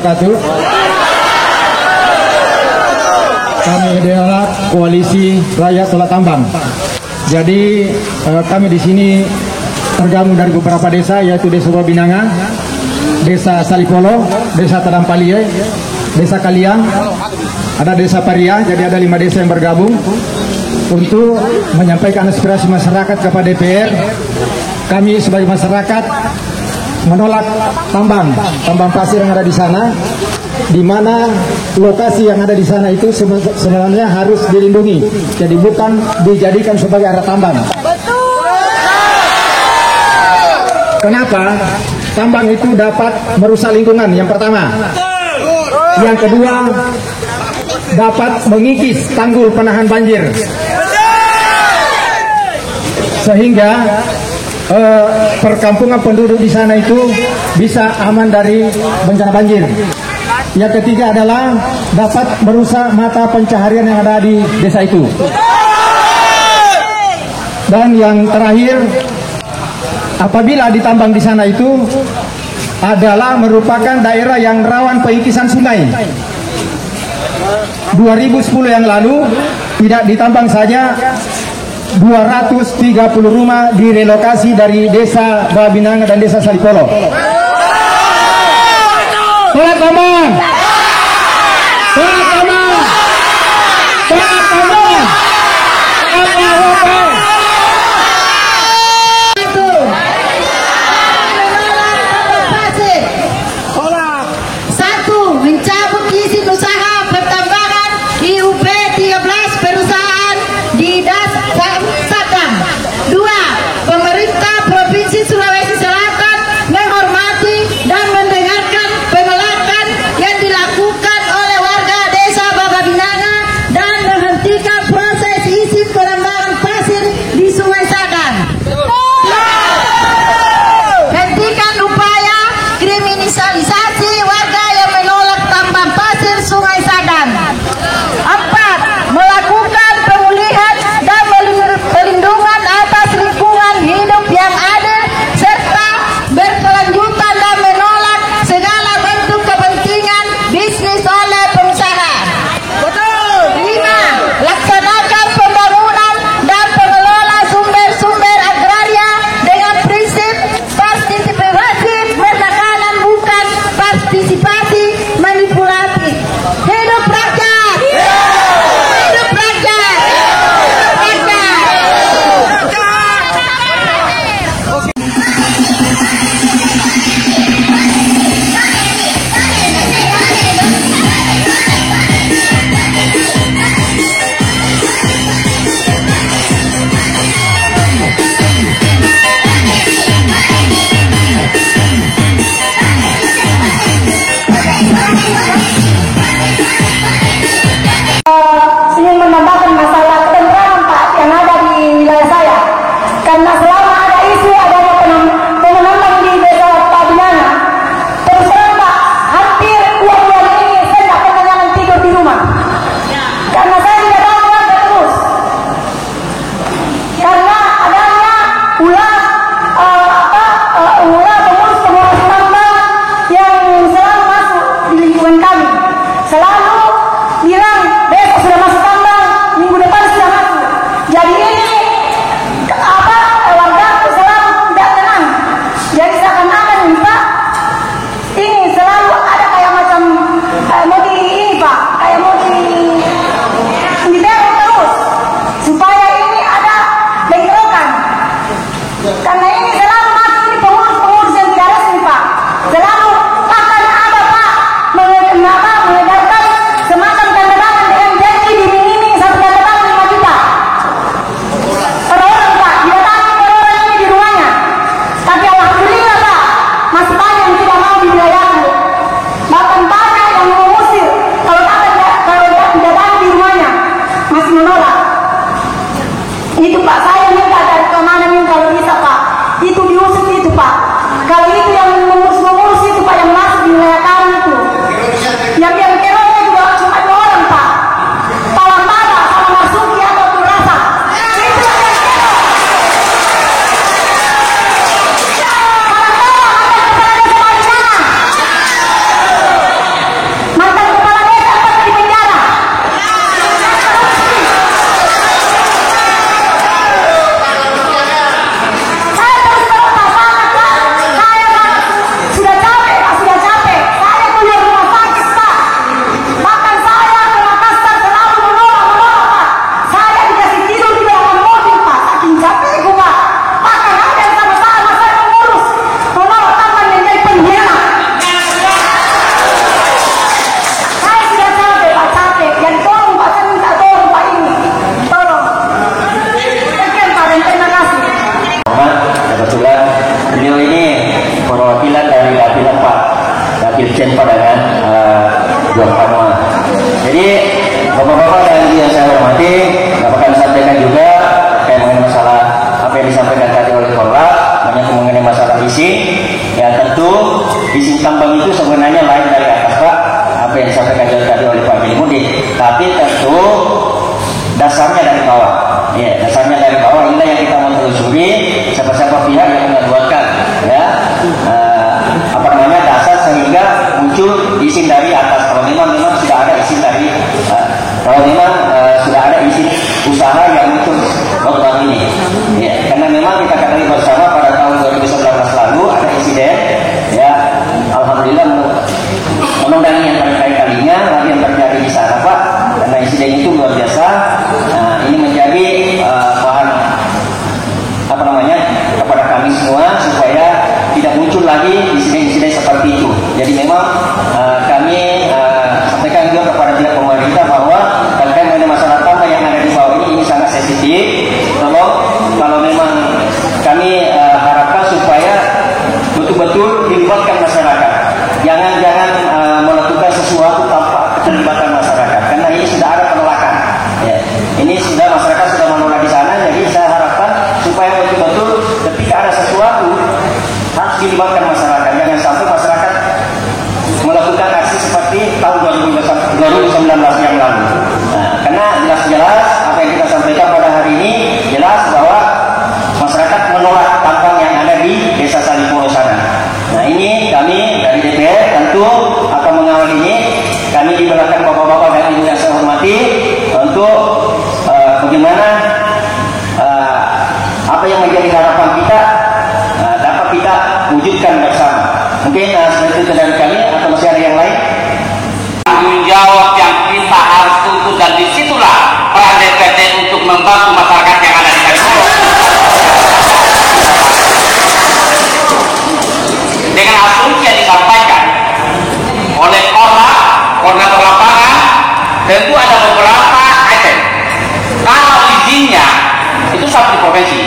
wabarakatuh. Kami adalah Koalisi Rakyat Tolak Tambang. Jadi kami di sini tergabung dari beberapa desa, yaitu Desa Babinanga, Desa Salipolo, Desa Tadampalie, Desa Kaliang, ada Desa Paria. Jadi ada 5 desa yang bergabung untuk menyampaikan aspirasi masyarakat kepada DPR. Kami sebagai masyarakat menolak tambang pasir yang ada di sana, di mana lokasi yang ada di sana itu sebenarnya harus dilindungi, jadi bukan dijadikan sebagai area tambang. Kenapa? Tambang itu dapat merusak lingkungan, yang pertama. Yang kedua, dapat mengikis tanggul penahan banjir, sehingga perkampungan penduduk di sana itu bisa aman dari bencana banjir. Yang ketiga adalah dapat merusak mata pencaharian yang ada di desa itu. Dan yang terakhir, apabila ditambang di sana itu adalah merupakan daerah yang rawan pengikisan sungai. 2010 yang lalu tidak ditambang saja 230 rumah direlokasi dari Desa Babinanga dan Desa Salipolo. Tolak tambang! Tolak tambang! Tolak tambang! Satu, mencabut izin usaha pertambangan IUP 13 perusahaan di Sadang. 2. Pemerintah Provinsi Sulawesi Selatan menghormati dan mendengarkan penolakan yang dilakukan oleh warga Desa Babinanga dan menghentikan proses izin penambangan pasir di Sungai Sadang. Hentikan upaya kriminalisasi warga yang menolak tambang pasir Sungai Sadang. 4. Melakukan pemulihan dan pelindungan atas lingkungan hidup yang adil serta berkelanjutan dan menolak segala bentuk kepentingan bisnis oleh pengusaha. 5. Laksanakan pembangunan dan pengelola sumber-sumber agraria dengan prinsip partisipasi bertekanan, bukan partisipasi manipulatif. Hidup rakyat! Hidup rakyat! Ingin menambahkan masalah ketentraman Pak yang ada di wilayah saya, karena selama ada isu adanya penambang di Desa Babinanga, terus terang Pak, hampir 2 bulan ini saya tidak pernah jangan tidur di rumah, karena saya tidak tahu warga terus, karena adanya ulah pengurus tambang yang selalu masuk di lingkungan kami, selalu bilang besok sudah masuk tambang, minggu depan sudah masuk. Jadi ini warga selalu tidak tenang. Jadi seakan-akan ini Pak, ini selalu ada kayak macam mau di ini Pak, kayak mau diteror terus supaya ini ada bentrokan. Karena ini selalu masuk ini pengurus yang tidak resmi Pak, selalu akan ada Pak mengedarkan semacam tanda tangan dengan janji diiming-iming 1 tanda tangan 5 juta per orang Pak, didatangi per orang ini di rumahnya. Tapi alhamdulillah Pak, masih banyak yang tidak mau di wilayahku, bahkan banyak yang mengusir kalau didatangi di rumahnya masih menolak. Itu Pak, saya minta dari kemana nih kalau bisa Pak, itu diusut itu Pak. Kalau itu yang mengurus itu Pak, yang masuk di wilayah kami itu, yang terornya juga cuma 2 orang Pak, Palambara sama Masuki atau Turasa. Itu yang teror. Palambara ada kepada Desa Babinanga. hormati, dapat kami sampaikan juga terkait mengenai masalah apa yang disampaikan tadi oleh Korla, mengenai masalah izin. Ya tentu izin tambang itu sebenarnya lain dari atas Pak, apa yang disampaikan tadi oleh Pak Bilimudin. Tapi tentu dasarnya dari bawah. Ya, dasarnya dari bawah. Inilah yang kita mau telusuri, siapa-siapa pihak yang mengadukan, ya, dasar sehingga muncul izin dari atas. Kalau memang sudah ada izin dari, kalau memang sudah ada izin usaha yang muncul baru ini. Ya, karena memang kita ketahui bersama pada tahun 2011 lalu ada insiden. Ya, alhamdulillah mudah-mudahan yang kali-kalinya lagi yang terjadi di sana Pak, karena insiden itu luar biasa. Ini menjadi bahan kepada kami semua supaya tidak muncul lagi insiden-insiden seperti itu. Jadi memang kami sampaikan juga kepada pihak pemerintah bahwa terkait mengenai masalah tambang yang ada di bawah ini sangat sensitif. Kalau memang kami harapkan supaya betul-betul dilibatkan masyarakat. Jangan melakukan sesuatu tanpa keterlibatan masyarakat, karena ini sudah ada penolakan. Ya. Ini sudah masyarakat sudah menolak di sana, jadi saya harapkan supaya betul-betul ketika ada sesuatu harus dilibatkan masyarakat. Jangan sampai masyarakat melakukan aksi seperti tahun 2019 yang lalu. Karena jelas-jelas apa yang kita sampaikan pada hari ini jelas bahwa masyarakat menolak tambang yang ada di Desa Salipolo sana. Nah ini kami dari DPR tentu akan mengawal ini. Kami di belakang bapak-bapak dan ibu yang saya hormati untuk bagaimana apa yang menjadi harapan kita dapat kita wujudkan bersama. Mungkin seperti itu dari kami, atau masih ada yang lain? Tanggung jawab yang kita harus tuntut, dan disitulah peran DPT untuk membantu masyarakat yang ada di Kalimantan. Dengan asumsi yang disampaikan oleh koordinator lapangan, tentu ada beberapa item. Kalau izinnya itu satu provinsi,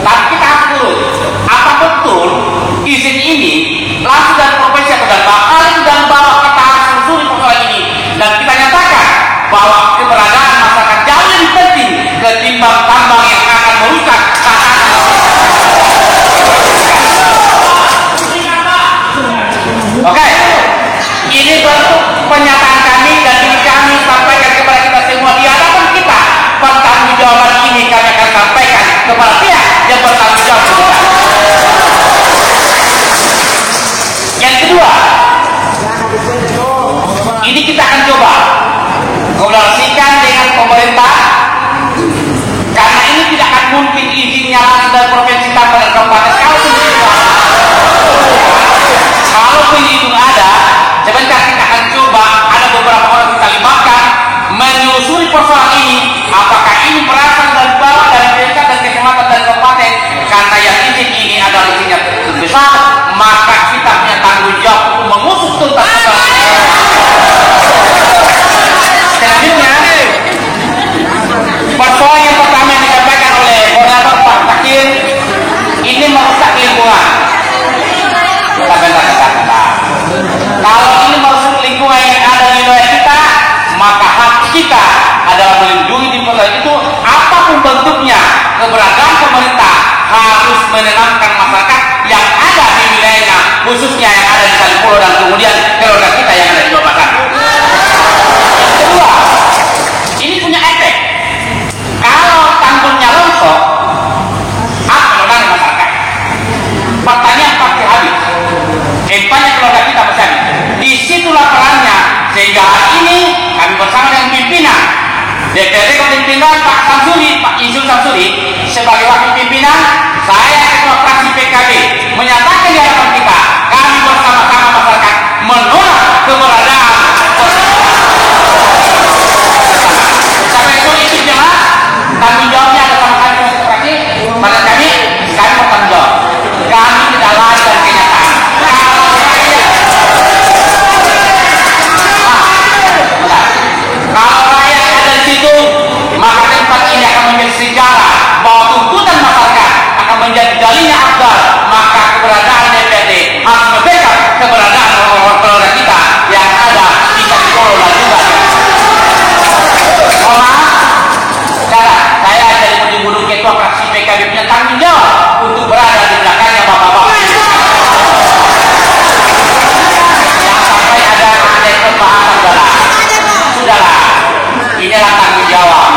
tapi kita harus turun. Apa betul izin ini langsung dari provinsi atau dari bakal dan bahwa kita harus menyusuri persoalan ini, dan kita nyatakan bahwa keberadaan masyarakat jauh lebih penting ketimbang tambang yang akan merusak tatanan. Oke, ini bentuk pernyataan kami, dan ini kami sampaikan kepada kita semua di hadapan kita. Pertanggungjawaban ini kami akan sampaikan kepada pihak yang bertanggung jawab. Yang kedua, ini kita akan coba komunikasikan dengan pemerintah, karena ini tidak akan mungkin izinnya langsung dari provinsi tanpa dan kabupaten. Kalaupun itu ada, sebentar kita akan coba ada beberapa orang kita libatkan menyusuri persoalan ini. Apakah ini berasal dari bawah, dari desa dan kecamatan dan kabupaten? Karena yang izin ini adalah izinnya besar, maka kita punya tanggung jawab untuk mengusut tuntas persoalan. Selanjutnya, persoalan yang pertama yang disampaikan oleh koordinator Pak Takir, ini merusak lingkungan. Kalau ini merusak lingkungan yang ada di wilayah kita, maka hak kita adalah melindungi di persoalan itu. Apapun bentuknya, keberadaan pemerintah harus menenangkan masyarakat yang ada di wilayahnya, khususnya yang ada di Salipolo dan kemudian keluarga kita yang ada di Jawa Barat. Kedua, ini punya efek. Kalau tanggulnya longsor, apa menenangkan masyarakat? Pertanyaan pasti habis. Banyak keluarga kita bersama. Disitulah perannya, sehingga hari ini kami bersama dengan pimpinan DPRD Kabupaten Pindrang, Pak Samsuri, Pak Insul Samsuri, sebagai wakil pimpinan, saya ketua fraksi PKB menyatakan di hadapan kita, kami bersama-sama masyarakat menolak keberadaan. Sampai itu jelas, tanggung jawabnya ada sama kami fraksi, pada kami bertanggung jawab. Kami tidak lari dari kenyataan. Kalau rakyat ada di situ, maka tempat ini akan menjadi sejarah bahwa tuntutan masyarakat akan menjadi dalilnya akbar. Maka keberadaan DPR jawab.